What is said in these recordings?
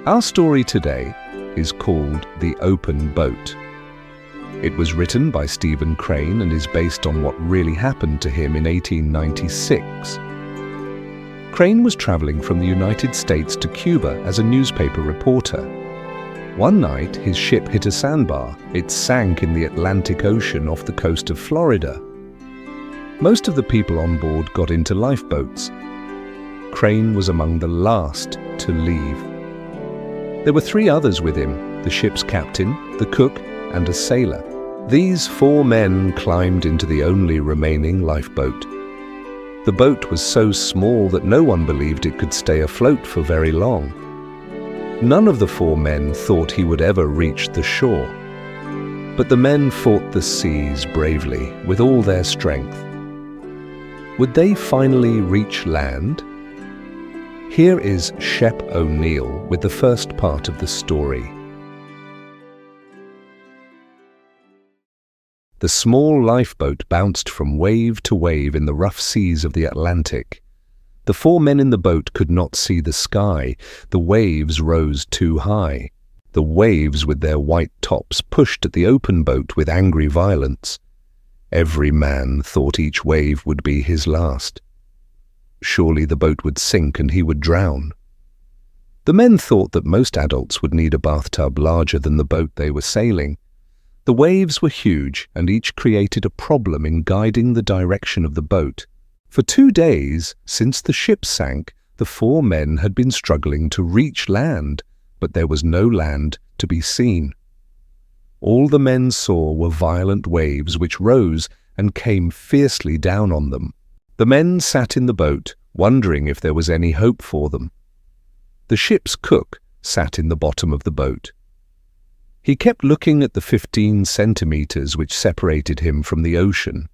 Our story today is called The Open Boat. It was written by Stephen Crane and is based on what really happened to him in 1896. Crane was traveling from the United States to Cuba as a newspaper reporter. One night, his ship hit a sandbar. It sank in the Atlantic Ocean off the coast of Florida. Most of the people on board got into lifeboats. Crane was among the last to leave. There were 3 others with him, the ship's captain, the cook, and a sailor. These 4 men climbed into the only remaining lifeboat. The boat was so small that no one believed it could stay afloat for very long. None of the 4 men thought he would ever reach the shore. But the men fought the seas bravely, with all their strength. Would they finally reach land? Here is Shep O'Neill with the first part of the story. The small lifeboat bounced from wave to wave in the rough seas of the Atlantic. The 4 men in the boat could not see the sky. The waves rose too high. The waves with their white tops pushed at the open boat with angry violence. Every man thought each wave would be his last. Surely the boat would sink and he would drown. The men thought that most adults would need a bathtub larger than the boat they were sailing. The waves were huge and each created a problem in guiding the direction of the boat. For 2 days, since the ship sank, the 4 men had been struggling to reach land, but there was no land to be seen. All the men saw were violent waves which rose and came fiercely down on them. The men sat in the boat, wondering if there was any hope for them. The ship's cook sat in the bottom of the boat. He kept looking at the 15 centimeters which separated him from the ocean.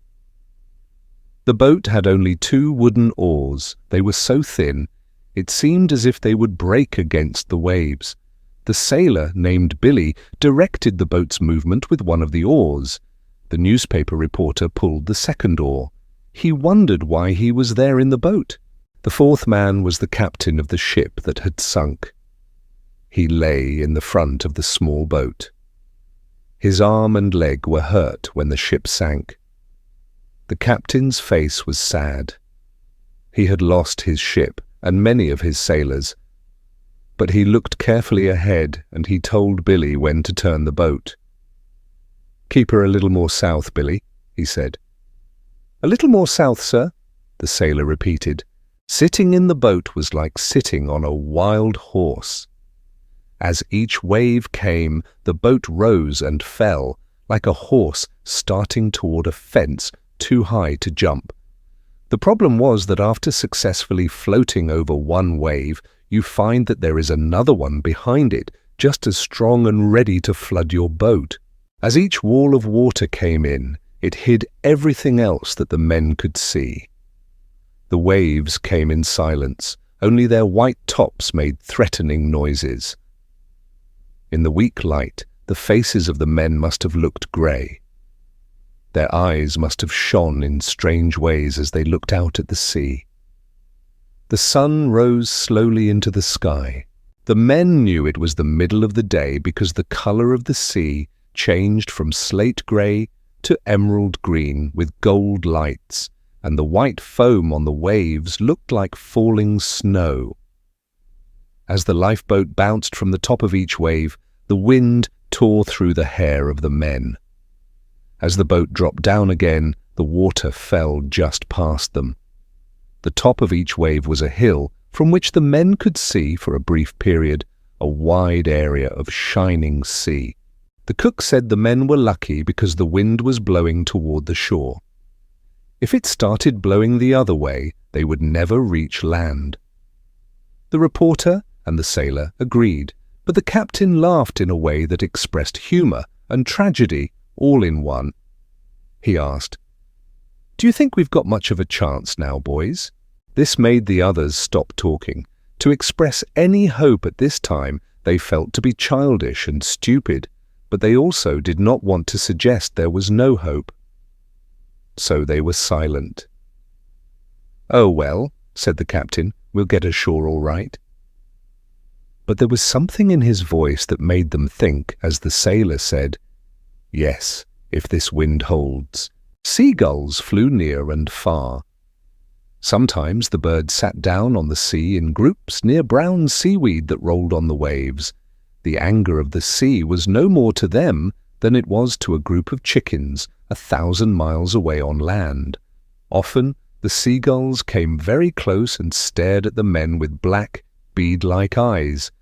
The boat had only 2 wooden oars. They were so thin, it seemed as if they would break against the waves. The sailor, named Billy, directed the boat's movement with one of the oars. The newspaper reporter pulled the second oar. He wondered why he was there in the boat. The 4th man was the captain of the ship that had sunk. He lay in the front of the small boat. His arm and leg were hurt when the ship sank. The captain's face was sad. He had lost his ship and many of his sailors. But he looked carefully ahead and he told Billy when to turn the boat. "Keep her a little more south, Billy," he said. "A little more south, sir," the sailor repeated. Sitting in the boat was like sitting on a wild horse. As each wave came, the boat rose and fell, like a horse starting toward a fence too high to jump. The problem was that after successfully floating over one wave, you find that there is another one behind it, just as strong and ready to flood your boat. As each wall of water came in, it hid everything else that the men could see. The waves came in silence, only their white tops made threatening noises. In the weak light, the faces of the men must have looked grey. Their eyes must have shone in strange ways as they looked out at the sea. The sun rose slowly into the sky. The men knew it was the middle of the day because the colour of the sea changed from slate grey to emerald green with gold lights, and the white foam on the waves looked like falling snow. As the lifeboat bounced from the top of each wave, the wind tore through the hair of the men. As the boat dropped down again, the water fell just past them. The top of each wave was a hill from which the men could see, for a brief period, a wide area of shining sea. The cook said the men were lucky because the wind was blowing toward the shore. If it started blowing the other way, they would never reach land. The reporter and the sailor agreed, but the captain laughed in a way that expressed humour and tragedy all in one. He asked, "Do you think we've got much of a chance now, boys?" This made the others stop talking. To express any hope at this time they felt to be childish and stupid, but they also did not want to suggest there was no hope. So they were silent. "Oh well," said the captain, "we'll get ashore all right." but there was something in his voice that made them think as the sailor said, "Yes, if this wind holds." Seagulls flew near and far. Sometimes the birds sat down on the sea in groups near brown seaweed that rolled on the waves. The anger of the sea was no more to them than it was to a group of chickens 1,000 miles away on land. Often the seagulls came very close and stared at the men with black, bead-like eyes.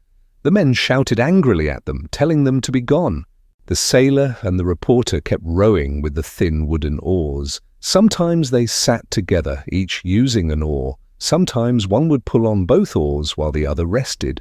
The men shouted angrily at them, telling them to be gone. The sailor and the reporter kept rowing with the thin wooden oars. Sometimes they sat together, each using an oar. Sometimes one would pull on both oars while the other rested.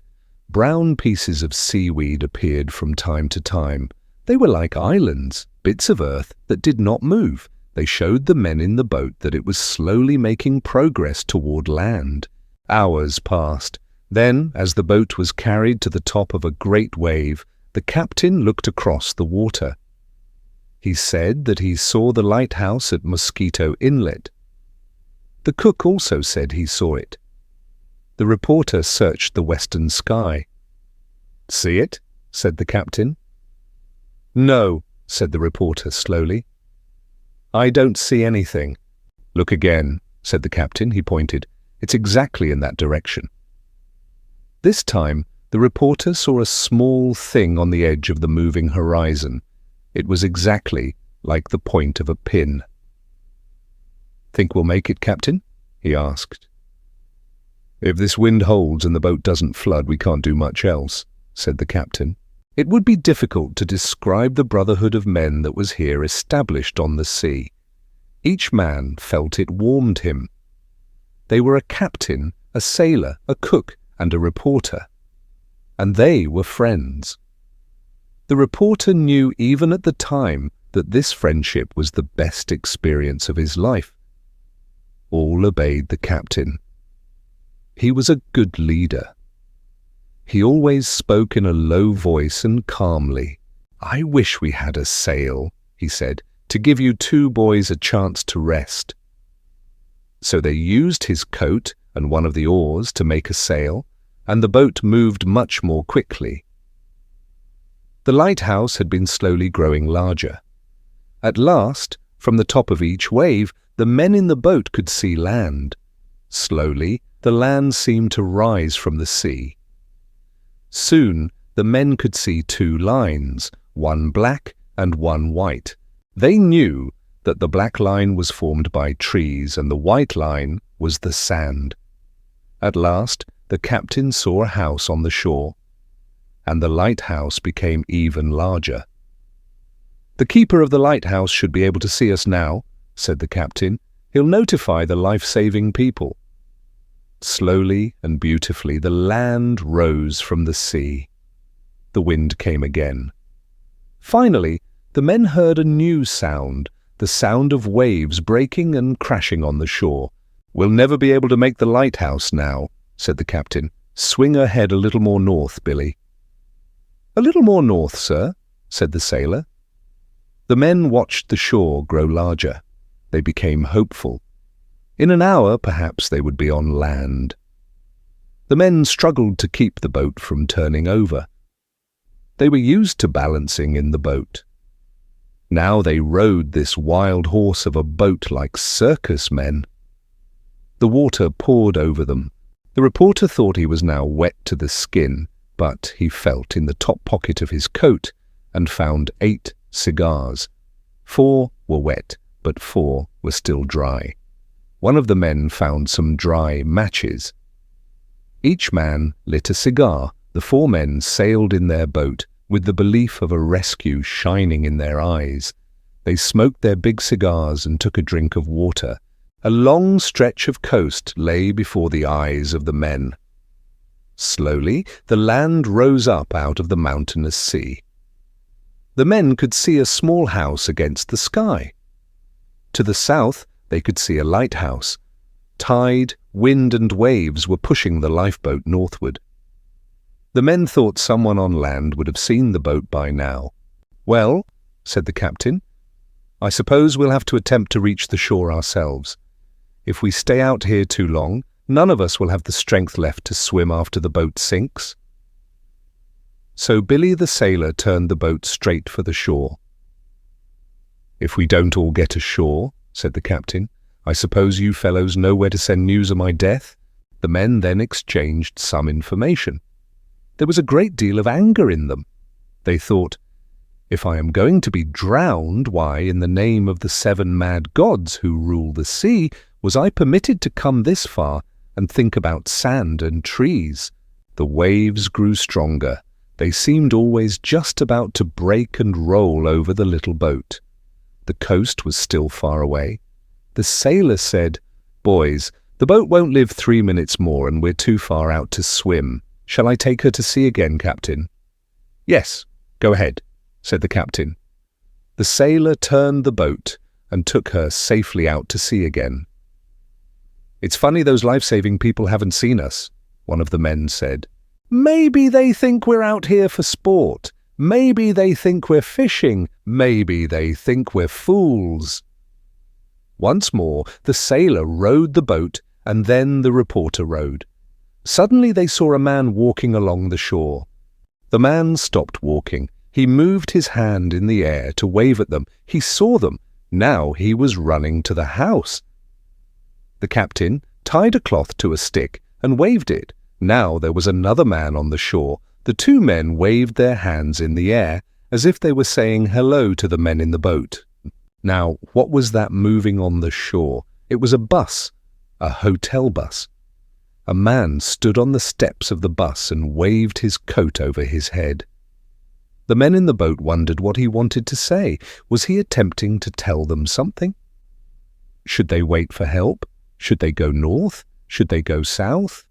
Brown pieces of seaweed appeared from time to time. They were like islands, bits of earth that did not move. They showed the men in the boat that it was slowly making progress toward land. Hours passed. Then, as the boat was carried to the top of a great wave, the captain looked across the water. He said that he saw the lighthouse at Mosquito Inlet. The cook also said he saw it. The reporter searched the western sky. "See it?" said the captain. "No," said the reporter slowly. "I don't see anything." "Look again," said the captain. He pointed. "It's exactly in that direction." This time, the reporter saw a small thing on the edge of the moving horizon. It was exactly like the point of a pin. "Think we'll make it, Captain?" he asked. "If this wind holds and the boat doesn't flood, we can't do much else," said the captain. It would be difficult to describe the brotherhood of men that was here established on the sea. Each man felt it warmed him. They were a captain, a sailor, a cook, and a reporter. And they were friends. The reporter knew even at the time that this friendship was the best experience of his life. All obeyed the captain. He was a good leader. He always spoke in a low voice and calmly. "I wish we had a sail," he said, "to give you two boys a chance to rest." So they used his coat and one of the oars to make a sail, and the boat moved much more quickly. The lighthouse had been slowly growing larger. At last, from the top of each wave, the men in the boat could see land. Slowly, the land seemed to rise from the sea. Soon, the men could see two lines, one black and one white. They knew that the black line was formed by trees and the white line was the sand. At last, the captain saw a house on the shore, and the lighthouse became even larger. "The keeper of the lighthouse should be able to see us now," said the captain. "He'll notify the life-saving people." Slowly and beautifully the land rose from the sea. The wind came again. Finally, the men heard a new sound, the sound of waves breaking and crashing on the shore. "We'll never be able to make the lighthouse now," said the captain. "Swing her head a little more north, Billy." "A little more north, sir," said the sailor. The men watched the shore grow larger. They became hopeful. In an hour, perhaps, they would be on land. The men struggled to keep the boat from turning over. They were used to balancing in the boat. Now they rode this wild horse of a boat like circus men. The water poured over them. The reporter thought he was now wet to the skin, but he felt in the top pocket of his coat and found 8 cigars. 4 were wet, but 4 were still dry. One of the men found some dry matches. Each man lit a cigar. The 4 men sailed in their boat with the belief of a rescue shining in their eyes. They smoked their big cigars and took a drink of water. A long stretch of coast lay before the eyes of the men. Slowly, the land rose up out of the mountainous sea. The men could see a small house against the sky. To the south, they could see a lighthouse. Tide, wind, and waves were pushing the lifeboat northward. The men thought someone on land would have seen the boat by now. "Well," said the captain, "I suppose we'll have to attempt to reach the shore ourselves. If we stay out here too long, none of us will have the strength left to swim after the boat sinks." So Billy the sailor turned the boat straight for the shore. "If we don't all get ashore," said the captain, "I suppose you fellows know where to send news of my death?" The men then exchanged some information. There was a great deal of anger in them. They thought, "If I am going to be drowned, why, in the name of the 7 mad gods who rule the sea, was I permitted to come this far and think about sand and trees?" The waves grew stronger. They seemed always just about to break and roll over the little boat. The coast was still far away. The sailor said, "Boys, the boat won't live 3 minutes more and we're too far out to swim. Shall I take her to sea again, Captain?" "Yes, go ahead," said the captain. The sailor turned the boat and took her safely out to sea again. "It's funny those life-saving people haven't seen us," one of the men said. "Maybe they think we're out here for sport. Maybe they think we're fishing. Maybe they think we're fools." Once more, the sailor rowed the boat, and then the reporter rowed. Suddenly they saw a man walking along the shore. The man stopped walking. He moved his hand in the air to wave at them. He saw them. Now he was running to the house. The captain tied a cloth to a stick and waved it. Now there was another man on the shore. The 2 men waved their hands in the air as if they were saying hello to the men in the boat. Now, what was that moving on the shore? It was a bus, a hotel bus. A man stood on the steps of the bus and waved his coat over his head. The men in the boat wondered what he wanted to say. Was he attempting to tell them something? Should they wait for help? Should they go north? Should they go south?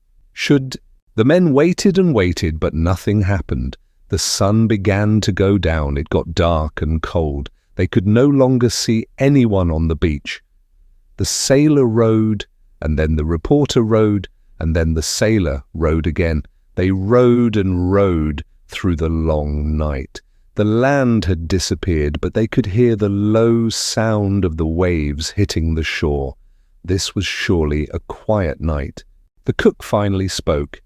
The men waited and waited, but nothing happened. The sun began to go down. It got dark and cold. They could no longer see anyone on the beach. The sailor rowed, and then the reporter rowed, and then the sailor rowed again. They rowed and rowed through the long night. The land had disappeared, but they could hear the low sound of the waves hitting the shore. This was surely a quiet night. The cook finally spoke.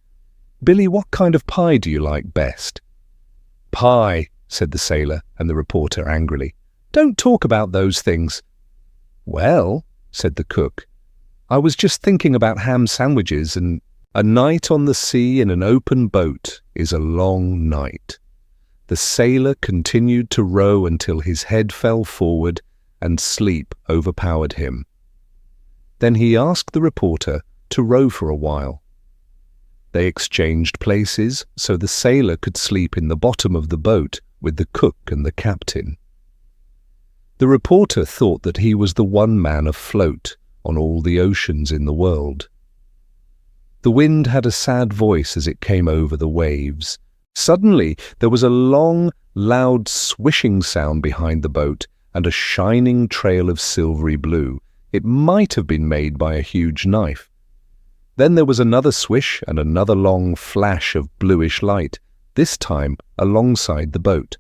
"Billy, what kind of pie do you like best?" "Pie," said the sailor and the reporter angrily. "Don't talk about those things." "Well," said the cook, "I was just thinking about ham sandwiches, and a night on the sea in an open boat is a long night." The sailor continued to row until his head fell forward and sleep overpowered him. Then he asked the reporter to row for a while. They exchanged places so the sailor could sleep in the bottom of the boat with the cook and the captain. The reporter thought that he was the one man afloat on all the oceans in the world. The wind had a sad voice as it came over the waves. Suddenly there was a long, loud swishing sound behind the boat and a shining trail of silvery blue. It might have been made by a huge knife. Then there was another swish and another long flash of bluish light, this time alongside the boat.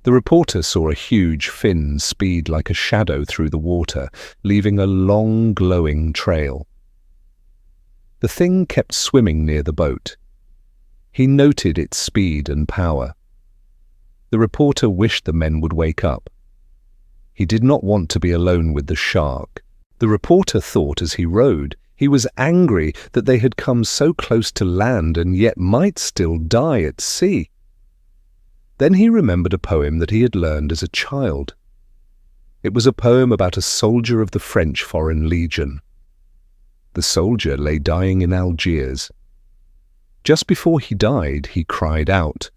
The reporter saw a huge fin speed like a shadow through the water, leaving a long glowing trail. The thing kept swimming near the boat. He noted its speed and power. The reporter wished the men would wake up. He did not want to be alone with the shark. The reporter thought as he rowed, he was angry that they had come so close to land and yet might still die at sea. Then he remembered a poem that he had learned as a child. It was a poem about a soldier of the French Foreign Legion. The soldier lay dying in Algiers. Just before he died, he cried out,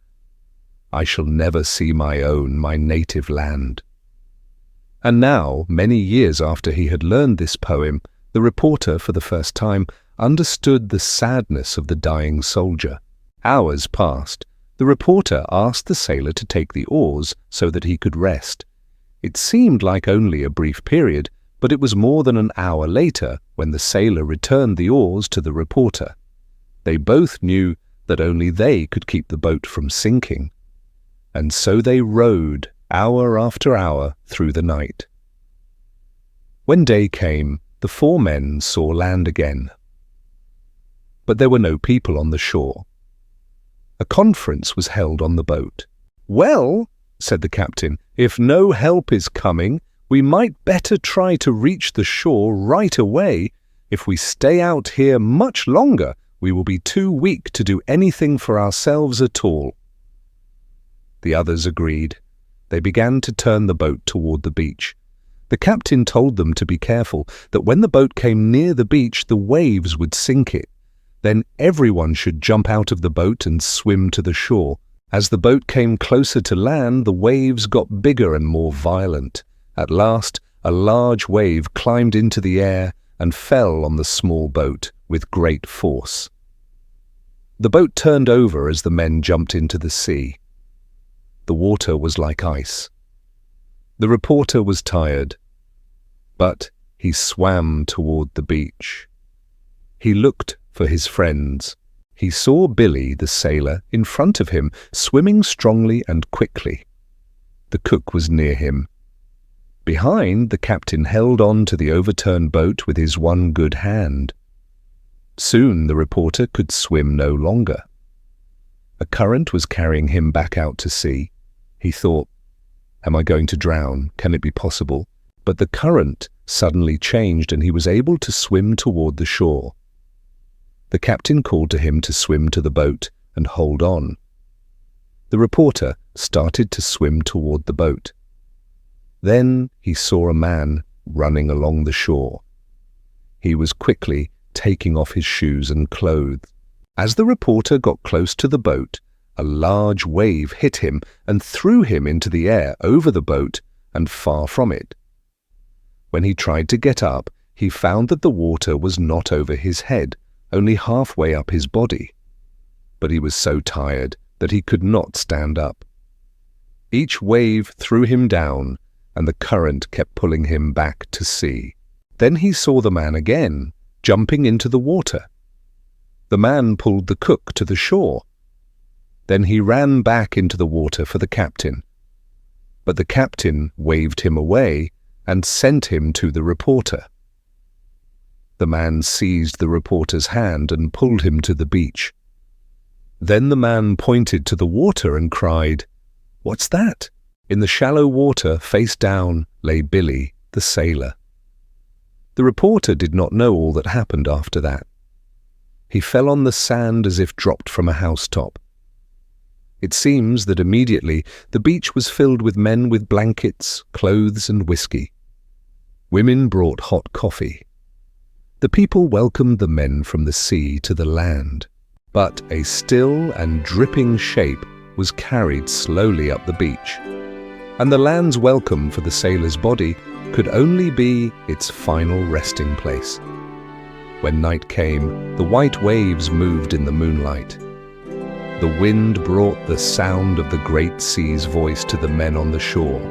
"I shall never see my native land." And now, many years after he had learned this poem, the reporter, for the first time, understood the sadness of the dying soldier. Hours passed. The reporter asked the sailor to take the oars so that he could rest. It seemed like only a brief period, but it was more than an hour later when the sailor returned the oars to the reporter. They both knew that only they could keep the boat from sinking. And so they rowed hour after hour through the night. When day came, the 4 men saw land again. But there were no people on the shore. A conference was held on the boat. "Well," said the captain, "if no help is coming, we might better try to reach the shore right away. If we stay out here much longer, we will be too weak to do anything for ourselves at all." The others agreed. They began to turn the boat toward the beach. The captain told them to be careful, that when the boat came near the beach, the waves would sink it. Then everyone should jump out of the boat and swim to the shore. As the boat came closer to land, the waves got bigger and more violent. At last, a large wave climbed into the air and fell on the small boat with great force. The boat turned over as the men jumped into the sea. The water was like ice. The reporter was tired, but he swam toward the beach. He looked for his friends. He saw Billy, the sailor, in front of him, swimming strongly and quickly. The cook was near him. Behind, the captain held on to the overturned boat with his one good hand. Soon the reporter could swim no longer. A current was carrying him back out to sea. He thought, "Am I going to drown? Can it be possible?" But the current suddenly changed and he was able to swim toward the shore. The captain called to him to swim to the boat and hold on. The reporter started to swim toward the boat. Then he saw a man running along the shore. He was quickly taking off his shoes and clothes. As the reporter got close to the boat, a large wave hit him and threw him into the air over the boat and far from it. When he tried to get up, he found that the water was not over his head, only halfway up his body. But he was so tired that he could not stand up. Each wave threw him down, and the current kept pulling him back to sea. Then he saw the man again, jumping into the water. The man pulled the cook to the shore. Then he ran back into the water for the captain. But the captain waved him away and sent him to the reporter. The man seized the reporter's hand and pulled him to the beach. Then the man pointed to the water and cried, "What's that?" In the shallow water, face down, lay Billy, the sailor. The reporter did not know all that happened after that. He fell on the sand as if dropped from a housetop. It seems that immediately the beach was filled with men with blankets, clothes, and whiskey. Women brought hot coffee. The people welcomed the men from the sea to the land, but a still and dripping shape was carried slowly up the beach, and the land's welcome for the sailor's body could only be its final resting place. When night came, the white waves moved in the moonlight. The wind brought the sound of the great sea's voice to the men on the shore.